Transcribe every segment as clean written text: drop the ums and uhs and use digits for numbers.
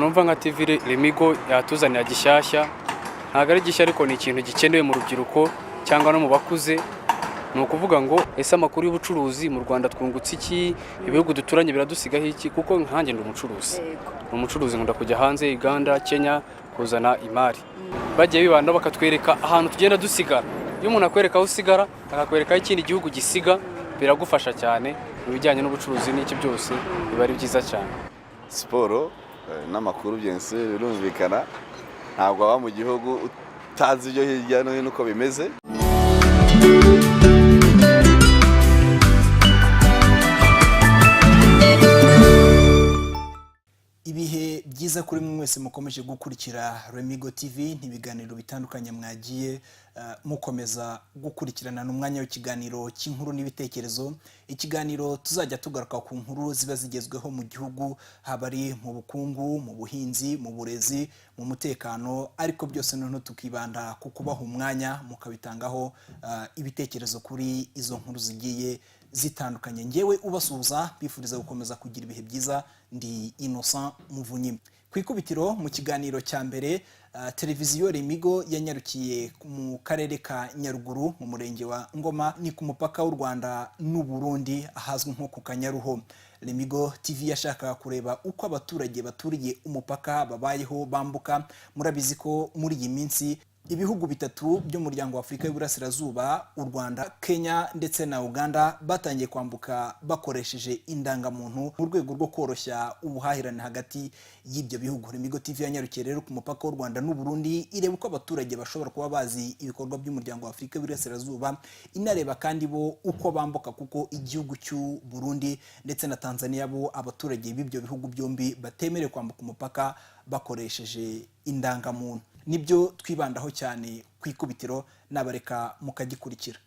numva nka TV Remigo yatuzanira gishyashya ntago ari gishya ariko ni ikintu gikenewe mu rubyiruko cyangwa no mu bakuze. Ni ukuvuga ngo ese amakuru y'ubucuruzi mu Rwanda twungutse iki, ibihugu duturanye biradusigaho iki, kuko nkanjye ndi umucuruzi nkunda kujya hanze Uganda, Kenya kuzana imari. Bagiye bibanda bakatwereka ahantu tugenda dusigara. Iyo umuntu akwereka aho usigara akakwereka ikindi gihugu gisiga, biragufasha cyane mu bijyanye n'ubucuruzi n'iki byose biba ari byiza cyane. Siporo n'amakuru byense birumvikana, ntabwo aba mu gihugu utazi ibyo hirya no hino uko bimeze. Ibihe byiza kuri mwe mwese mukomeje gukurikira Remigo TV, n'ibiganiro bitandukanye mwagiye mukomeza gukurikirana n'umwanya w'ikiganiro cy'inkuru n'ibitekerezo. Ikiganiro tuzajya tugaruka ku nkuru ziba zigezweho mu gihugu, habari mu bukungu, mu buhinzi, mu burezi, mu mutekano, ariko byose noneho tukibanda ku kubaha umwanya mukabitangaho ibitekerezo kuri izo nkuru zigiye zitandukanye. Ngewe ubasuhuza bifuriza gukomeza kugira ibihe byiza, ndi Innocent Muvunyi. Ku ikubitiro mu kiganiro cya mbere, televiziyo Remigo yanyarukiye mu karere ka Nyaruguru mu murenge wa Ngoma, ni ku mupaka w'u Rwanda n'u Burundi ahazwi nko ku Kanyaruho. Remigo TV yashaka kureba uko abaturage baturiye umupaka babayeho bambuka. Murabizi ko muri iyi minsi ibihugu bitatu by'umuryango wa Afurika y'Uburasirazuba, u Rwanda, Kenya ndetse na Uganda batangiye kwambuka bakoresheje indangamuntu mu rwego rwo koroshya ubuhahirane hagati y'ibyo bihugu. Remigo TV yanyarukiye rero ku mupaka w'u Rwanda n'u Burundi ireba uko abaturage bashobora kuba bazi ibikorwa by'umuryango wa Afurika y'Uburasirazuba, inareba kandi bo uko bambuka, kuko igihugu cy'u Burundi ndetse na Tanzania bo abaturage b'ibyo bihugu byombi batemerewe kwambuka umupaka bakoresheje indangamuntu. Nibyo twibandaho cyane ku ikubitiro, nabareka mukagikurikira.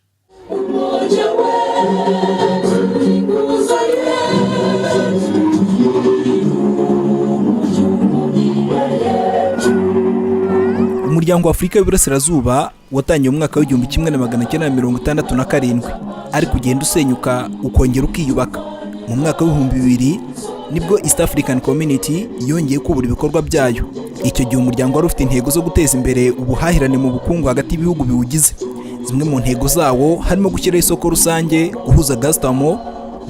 Umuryango wa Afurika y'Uburasirazuba watangiye mu mwaka w'igihumbi kimwe na magana cyenda mirongo itandatu na karindwi, ariko ugenda usenyuka ukongera ukiyubaka. Mu mwaka w'ibihumbi bibiri nibwo East African Community yongeye kubura ibikorwa byayo. Icyo gihe umuryango wari ufite intego zo guteza imbere ubuhahirane mu bukungu hagati y'ibihugu biwugize. Zimwe mu ntego zawo harimo gushyiraho isoko rusange, guhuza gasutamo,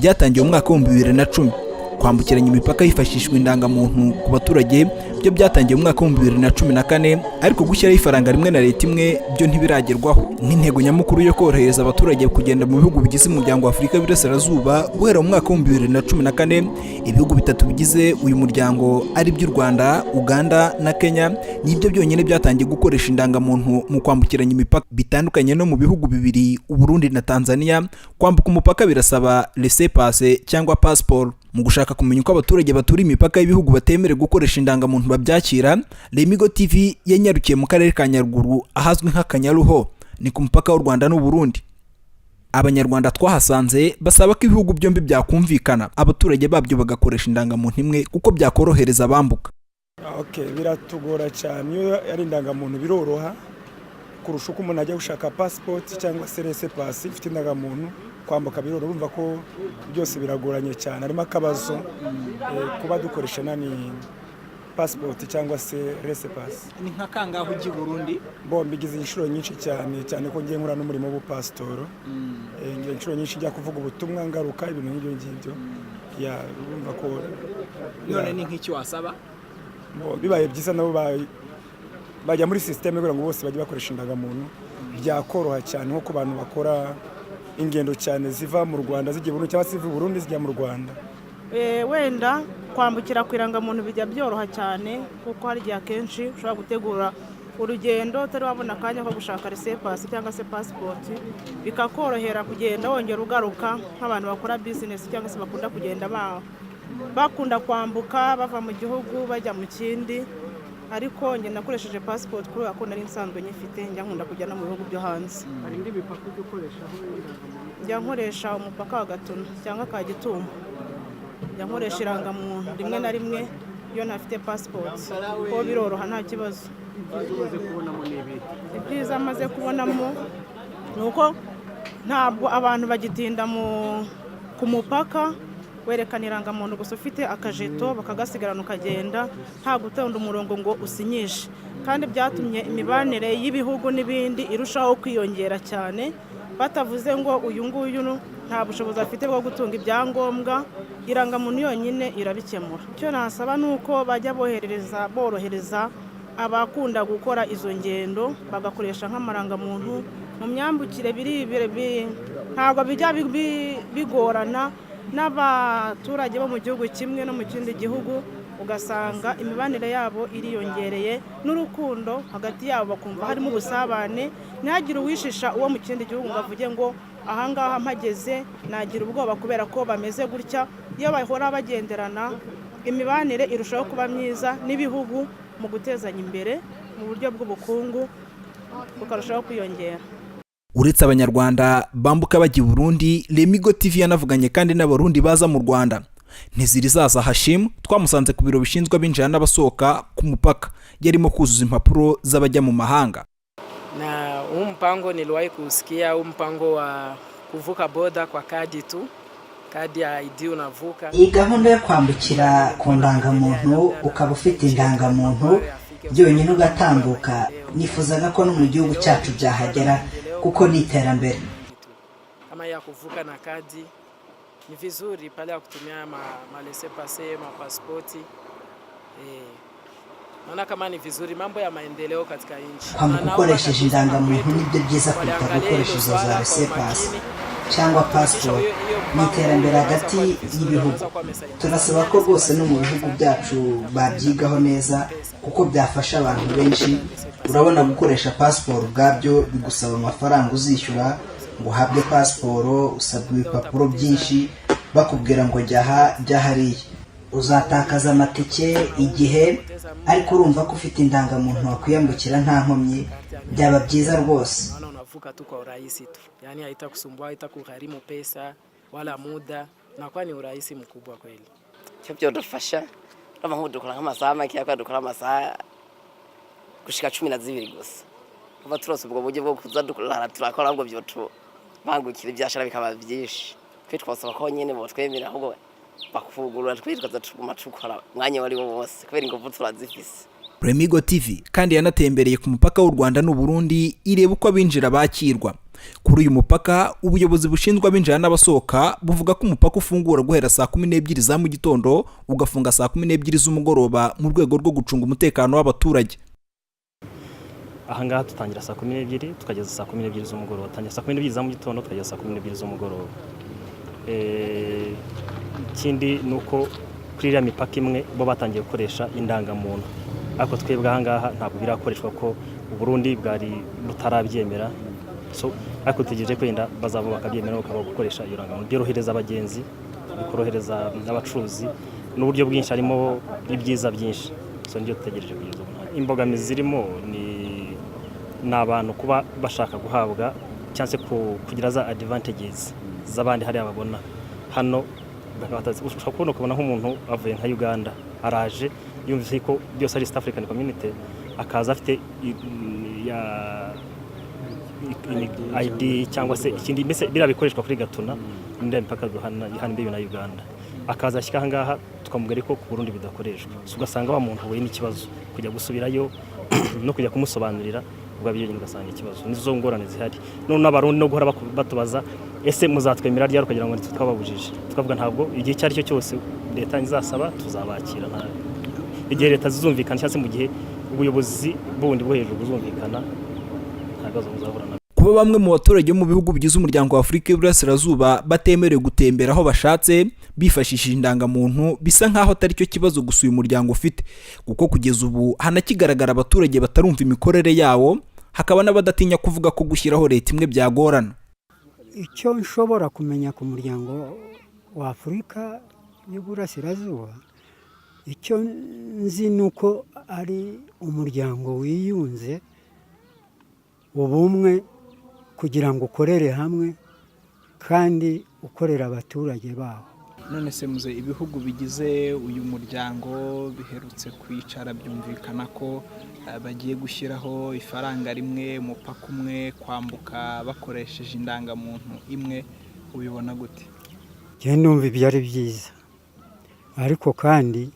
byatangiye mu mwaka wa 2010. Kwambukiranya imipaka hifashishwa indangamuntu ku baturage byo byatangiye mu mwaka wa 2014, ariko gushyiraho ifaranga rimwe na leta imwe byo ntibiragerwaho. Nk'intego nyamukuru yo korohereza abaturage kugenda mu bihugu bigize umuryango wa Afurika y'Uburasirazuba, guhera mu mwaka wa 2014 ibihugu bitatu bigize uyu muryango ari by'u Rwanda, Uganda na Kenya nibyo byonyine byatangiye gukoresha indangamuntu mu kwambukiranya imipaka. Bitandukanye no mu bihugu bibiri, u Burundi na Tanzania, kwambuka umupaka birasaba laissez-passer cyangwa passport. Mu gushaka kumenya uko abaturage baturi imipaka y'ibihugu batemerewe gukoresha indangamuntu babyakira, Remigo TV yanyarukiye mu karere ka Nyaruguru ahazwi nka Kanyaruho, ni ku mupaka w'u Rwanda n'u Burundi. Abanyarwanda twahasanze basaba ko ibihugu byombi byakumvikana, abaturage babyo bagakoresha indangamuntu imwe kuko byakorohereza abambuka. Biratugora cyane, iyo ari indangamuntu biroroha kurusha uko umuntu ajya gushaka passport cyangwa se laissez-passer ifite indangamuntu. Kwambuka biroroha, urumva ko byose biragoranye cyane. Harimo akabazo kuba dukoresha nani passport cyangwa se laissez-passer. Ni nka kangaho ugiye Burundi? Mbigize inshuro nyinshi cyane ko ngiye nkora n'umurimo w'ubupasitoro. Ngiye inshuro nyinshi njya kuvuga ubutumwa ngaruka ibintu nk'ibyo ngibyo. Urumva ko none ni nk'iki wasaba? Bibaye byiza nabo bajya muri systeme kugira ngo bose bajye bakoresha indangamuntu, byakoroha cyane nko ku bantu bakora ingendo cyane ziva mu Rwanda zigiye Burundi cyangwa ziva Burundi zijya mu Rwanda. Wenda kwambukira ku irangamuntu bijya byoroha cyane, kuko hari igihe akenshi ushobora gutegura urugendo utari wabona akanya ko gushaka laissez-passer cyangwa se passport, bikakorohera kugenda wongera ugaruka, nk'abantu bakora business cyangwa se bakunda kugenda bakunda kwambuka bava mu gihugu bajya mu kindi. Ariko njye nakoresheje passport kubera ko nari nsanzwe nyifite, njya nkunda kujya no mu bihugu byo hanze. Hari indi mipaka ukoresha aho indangamuntu? Njya nkoresha umupaka wa Gatuna cyangwa ka Gitumba. Njya nkoresha irangamuntu rimwe na rimwe iyo ntafite passport, ko biroroha nta kibazo. Ibyiza amaze kubonamo nuko ntabwo abantu bagitinda ku mupaka, werekana irangamuntu gusa ufite akajeto bakagasigarana ukagenda nta gutonda umurongo ngo usinyishe, kandi byatumye imibanire y'ibihugu n'ibindi irushaho kwiyongera cyane, batavuze ngo uyu nguyu nta bushobozi afite bwo gutunga ibyangombwa, irangamuntu yonyine irabikemura. Icyo nasaba ni uko bajya borohereza abakunda gukora izo ngendo bagakoresha nk'amarangamuntu mu myambukire, ntabwo bijya bigorana n'abaturage bo mu gihugu kimwe no mu kindi gihugu, ugasanga imibanire yabo iriyongereye n'urukundo hagati yabo, bakumva harimo ubusabane, ntihagire uwishisha uwo mu kindi gihugu ngo avuge ngo ahangaha mpageze nagira ubwoba kubera ko bameze gutya. Iyo bahora bagenderana imibanire irushaho kuba myiza n'ibihugu mu gutezanya imbere mu buryo bw'ubukungu bukarushaho kwiyongera. Uretse abanyarwanda bambuka bajya i Burundi, Remigo TV yanavuganye kandi n'abarundi baza mu Rwanda. Ntizirizaza Hashim twamusanze ku biro bishinzwe abinjira n'abasohoka ku mupaka, yarimo kuzuza impapuro z'abajya mu mahanga. Na mpango niliwahi kusikia mpango wa kuvuka boda kwa kadi tu, kadi ya ID unavuka. Iyi gahunda yo kwambukira ku ndangamuntu ukaba ufite indangamuntu byonyine ugatambuka, nifuzaga ko no mu gihugu cyacu byahagera kuko ni iterambere. Kama ya kuvuka na kadi ni vizuri pale ya kutumia malese pase pasipoti. Naona kama ni vizuri mambo ya maendeleo katika nchi. Kwamba gukoresheje indangamuntu nibyo byiza kuruta gukoresha izo za resepasi cyangwa passport, ni iterambere hagati y'ibihugu. Turasaba ko bose no mu bihugu byacu babyigaho neza kuko byafasha abantu benshi. Urabona gukoresha passport ubwabyo bigusaba amafaranga uzishyura ngo uhabwe passport, usabwa ibipapuro byinshi bakubwira ngo jya hariya, uzatakaza amatike igihe, ariko urumva ko ufite indangamuntu wakwiyambukira nta nkomyi, byaba byiza rwose. Unavuka tu kwa urahisi tu, yani haitakusumbua, haitakugharimu pesa wala muda, na kwa ni urahisi mkubwa kweli. Cyo dufasha n'abantu dukora nk'amasaha make, yakwa dukora amasaha gushika 12 gusa. Kuva turose ubwo buryo bwo kuza turakora ahubwo byo tu bangukira ibyashara bikaba byinshi. Kwitwasaba ko nyene bo twemera ahubwo bakufugurura twitwaza tukora mwanya wari wose kubera ingovu turazifise. Remigo TV kandi yanatembereye ku mupaka w'u Rwanda n'u Burundi ireba uko abinjira bakirwa. Kuri uyu mupaka ubuyobozi bushinzwe abinjira n'abasohoka buvuga ko umupaka ufungura guhera saa 12 za mu gitondo ugafunga saa 12 z'umugoroba mu rwego rwo gucunga umutekano w'abaturage. Ahangaha tutangira saa 12 tukageza saa 12 z'umugoroba, tangira saa 12 za mu gitondo tukageza saa 12 z'umugoroba. Ikindi nuko kuri iriya mipaka imwe bo batangiye gukoresha indangamuntu, ariko twebwe ahangaha ntabwo birakoreshwa ko Burundi bwari butarabyemera, so ariko tugejeje kwenda bazabo bakabyemera bakaba gukoresha iyo rangamuntu. Byorohereza abagenzi, bikorohereza n'abacuruzi n'uburyo bwinshi, harimo ibyiza byinshi, so ndio tutegereje kugeza ubu. Imbogamizi zirimo ni n'abantu kuba bashaka guhabwa cyangwa kugira za advantages z'abandi hari ababona hano, ushobora kubona nk'umuntu avuye nka Uganda araje yumvise ko byose ari East African Community, akaza afite ID cyangwa se ikindi mbese birabikoreshwa kuri Gatuna n'indi mpaka duhana imbibi na Uganda, akaza ashyika ahangaha tukamubwira ko ku Burundi bidakoreshwa, ugasanga wa muntu we n'ikibazo kujya gusubirayo no kujya kumusobanurira ubwo abyo ugasanga ikibazo. Nizo ngorane zihari none n'abarundi no guhora batubaza ese muzatwemera ryari kugira ngo twababujije, tukavuga ntabwo igihe cyari cyo cyose leta izasaba tuzabakira, igihe leta zizumvikana cyangwa se mu gihe ubuyobozi bundi bwo hejuru buzumvikana ntabazo muzahorana. Kuba bamwe mu baturage mu bihugu bigize umuryango wa Afrika y'Iburasirazuba batemerewe gutembera aho bashatse bifashishije indangamuntu bisa nkaho atari cyo kibazo gusa uyu muryango ufite, kuko kugeza ubu hanakigaragara abaturage batarumva imikorere yawo, hakaba n'abadatinya kuvuga ko gushyiraho leta imwe byagorana. Icyo nshobora kumenya ku muryango wa Afrika y'Iburasirazuba, icyo nzi nuko ari umuryango wiyunze ubumwe kugira ngo ukorere hamwe kandi ukorera abaturage bawo. None se muze ibihugu bigize uyu muryango biherutse kwicara byumvikana ko bagiye gushyiraho ifaranga rimwe, umupaka umwe, kwambuka bakoresheje indangamuntu imwe, ubibona gute? Je ndumva ibyo ari byiza ariko kandi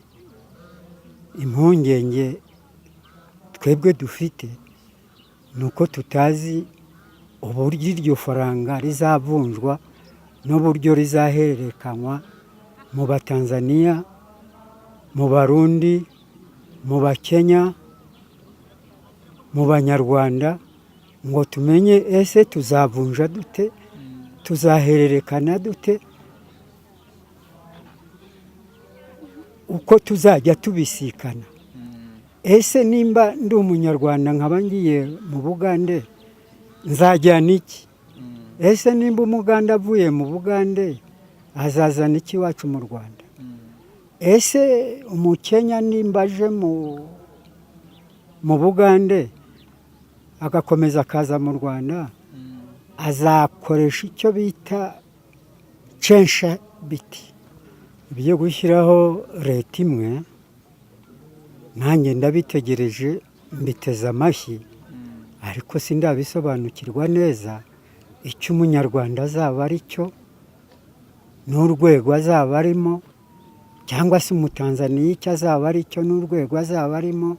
impungenge twebwe dufite ni uko tutazi uburyo iryo faranga rizavunjwa n'uburyo rizahererekanywa mu Batanzania, mu Barundi, mu Bakenya, mu Banyarwanda, ngo tumenye ese tuzavunja dute, tuzahererekana dute, uko tuzajya tubisikana. Ese nimba ndi umunyarwanda nkaba ngiye mu Bugande nzajyana iki? Ese nimba umuganda avuye mu Bugande azazana iki iwacu mu Rwanda? Ese umukenya nimba aje mu Bugande agakomeza akaza mu Rwanda azakoresha icyo bita censha biti byo gushyiraho leta imwe. Nanjye ndabitegereje mbiteze amashyi, ariko sindabisobanukirwa neza icyo umunyarwanda azaba ari cyo n'urwego azaba arimo, cyangwa se umutanzaniya icyo azaba ari cyo n'urwego azaba arimo.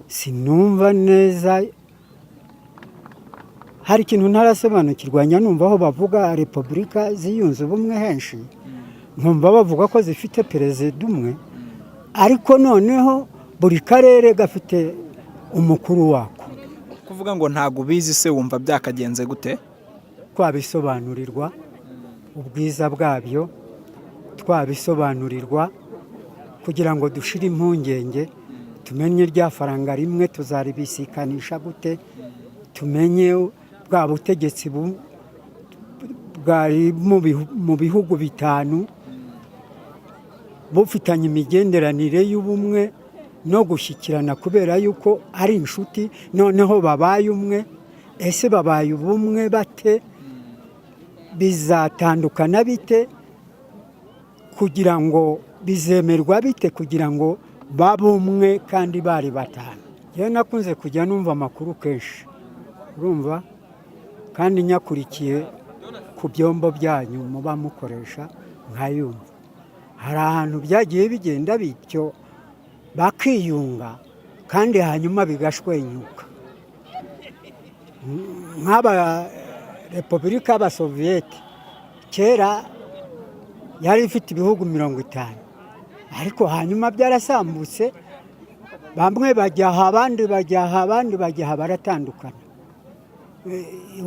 Sinumva neza, hari ikintu ntarasobanukirwa. Numva aho bavuga repubulika ziyunze ubumwe henshi, nkumva bavuga ko zifite perezida umwe, ariko noneho buri karere gafite umukuru wako. Kuvuga ngo ntago ubizi, se wumva byakagenze gute? Twabisobanurirwa ubwiza bwabyo, twabisobanurirwa kugira ngo dushire impungenge, tumenye rya faranga rimwe tuzaribisikanisha gute, tumenye bwa butegetsi bwari mu bihugu bitanu bufitanye imigenderanire y'ubumwe no gushyikirana kubera yuko ari inshuti, noneho babaye umwe. Ese babaye ubumwe bate? Bizatandukana bite? Kugira ngo bizemerwa bite kugira ngo babe umwe kandi bari batanu? Yewe nakunze kujya numva amakuru kenshi, urumva, kandi nyakurikiye ku byombo byanyu muba mukoresha nkayumva. Hari ahantu byagiye bigenda bityo bakiyunga kandi hanyuma bigashwenyuka. Nk'aba repubulika y'Abasoviyete kera yari ifite ibihugu 50, ariko hanyuma byarasambutse, bamwe bajyaha abandi bajyaha, abandi bajyaha, baratandukana.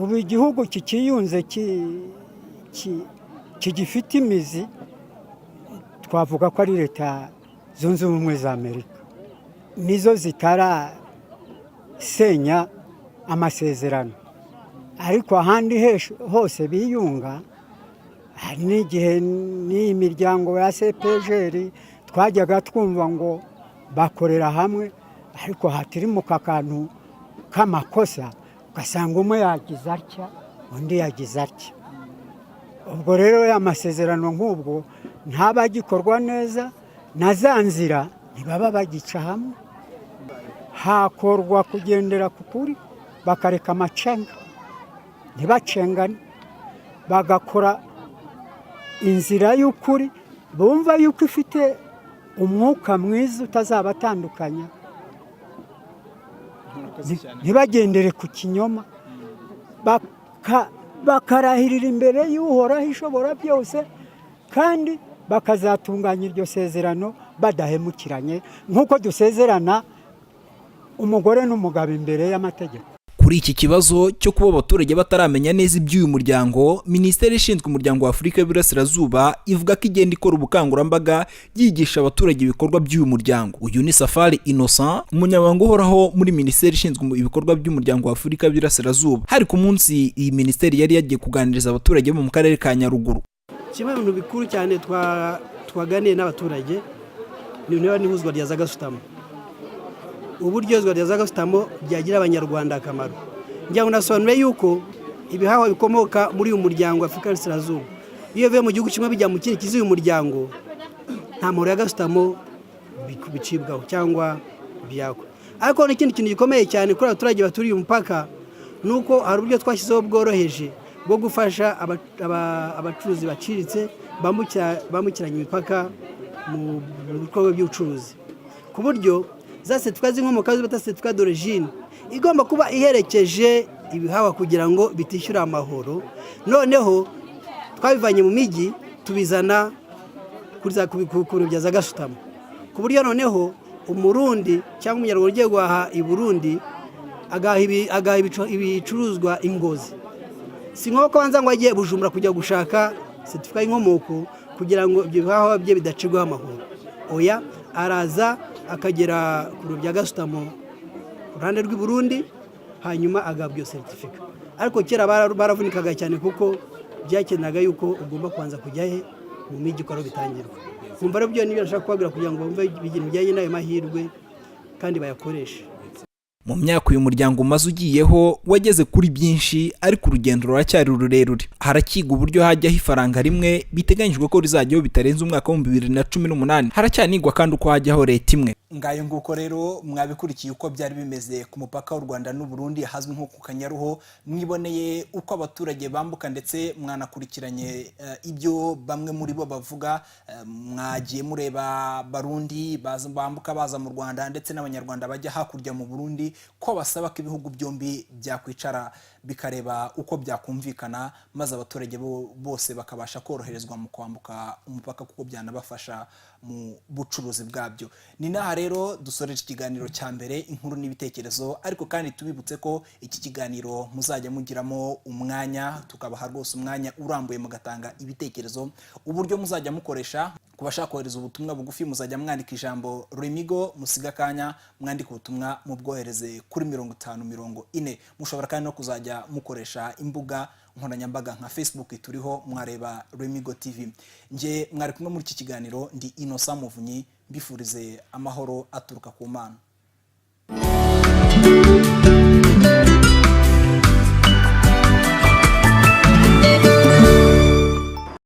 Ubu igihugu kikiyunze kigifite imizi, twavuga ko ari Leta Zunze Ubumwe za Amerika. Nizo zitarasenya amasezerano, ariko ahandi hose biyunga. Hari n'igihe n'iyi miryango ya CPGR twajyaga twumva ngo bakorera hamwe, ariko hatirimuka akantu k'amakosa, ugasanga umwe yagize atya undi yagize atya. Ubwo rero ya masezerano nk'ubwo ntaba agikorwa neza, na za nzira ntibaba bagica hamwe. Hakorwa kugendera ku kuri, bakareka amacenga, ntibacengane, bagakora inzira y'ukuri, bumva yuko ifite umwuka mwiza utazabatandukanya. Ntibagendere ku kinyoma, bakarahirira imbere y'Uhoraho ishobora byose, kandi bakazatunganya iryo sezerano badahemukiranye, nk'uko dusezerana umugore n'umugabo imbere y'amategeko. Kuri iki kibazo cyo kuba abaturage bataramenya neza iby'uyu muryango, Minisiteri ishinzwe umuryango wa Afurika y'Iburasirazuba ivuga ko igenda ikora ubukangurambaga yigisha abaturage ibikorwa by'uyu muryango. Uyu ni Safari Innocent, umunyamabanga uhoraho muri Minisiteri ishinzwe ibikorwa by'umuryango wa Afurika y'Iburasirazuba. Hari ku munsi iyi minisiteri yari yagiye kuganiriza abaturage bo mu karere ka Nyaruguru. Kimwe mu bintu bikuru cyane twaganiye n'abaturage ni n'ihuzwa rya za gasutamo. Uburyo izwa rya za gasutamo byagira abanyarwanda akamaro. Njya unasobanure yuko ibihawa bikomoka muri uyu muryango wa Afurika y'Iburasirazuba, iyo bivuye mu gihugu kimwe bijya mu kindi kizi uyu muryango, nta mahoro ya gasutamo bicibwaho cyangwa byakwa. Ariko n'ikindi kintu gikomeye cyane kuri abaturage baturiye umupaka, nuko hari uburyo twashyizeho bworoheje bwo gufasha abacuruzi baciriritse bambukiranya imipaka mu bikorwa by'ubucuruzi ku buryo za certificat z'inkomoko bita certificat d'origine igomba kuba iherekeje ibihawa kugira ngo bitishyura amahoro. Noneho twabivanye mu mijyi tubizana kuri bya za gasutamo ku buryo noneho umurundi cyangwa umunyarwanda ugiye guhaha i Burundi agaha ibicuruzwa ingozi, si nko kubanza ngo ajye Bujumbura kujya gushaka certificat y'inkomoko kugira ngo ibyo bihaha bye bidacirwaho amahoro. Oya, araza akagera ku bya gasutamo ku ruhande rw'i Burundi hanyuma agahabwa iyo certificat. Ariko kera baravunikaga cyane kuko byakenaga yuko ugomba kubanza kujya he mu mijyi uko bitangirwa. Kumva rero byo niba nashaka kubabwira kugira ngo bumve ibintu bijyanye n'ayo mahirwe kandi bayakoreshe. Mu myaka uyu muryango umaze ugiyeho wageze kuri byinshi, ariko urugendo ruracyari rurerure. Harakiga uburyo hajyaho ifaranga rimwe biteganyijwe ko rizajyaho bitarenze umwaka wa 2018. Haracyanigwa kandi uko hajyaho leta imwe. Ngayo nguko rero mwabikurikiye uko byari bimeze ku mupaka w'u Rwanda n'u Burundi hazwi nko ku Kanyaruho. Mwiboneye uko abaturage bambuka ndetse mwanakurikiranye ibyo bamwe muri bo bavuga. Mwagiye mureba Barundi bambuka baza mu Rwanda ndetse n'abanyarwanda bajya hakurya mu Burundi ko basaba ko ibihugu byombi byakwicara bikareba uko byakumvikana maze abaturage bose bakabasha koroherezwa mu kwambuka umupaka kuko byanabafasha mu bucuruzi bwabyo. Ni naha rero dusoreje ikiganiro cya mbere inkuru n'ibitekerezo, ariko kandi tubibutse ko iki kiganiro muzajya mugiramo umwanya, tukabaha rwose umwanya urambuye mugatanga ibitekerezo. Uburyo muzajya mukoresha kubashaka kohereza ubutumwa bugufi muzajya mwandika ijambo Remigo musiga kanya mwandika ubutumwa mu bwohereze kuri 5040. Mushobora kandi no kuzajya mukoresha imbuga nkoranyambaga nka Facebook, turiho mwareba Remigo TV. Nje mwari kumwe muri iki kiganiro ndi Innocent Muvunyi, mbifurize amahoro aturuka ku Mana.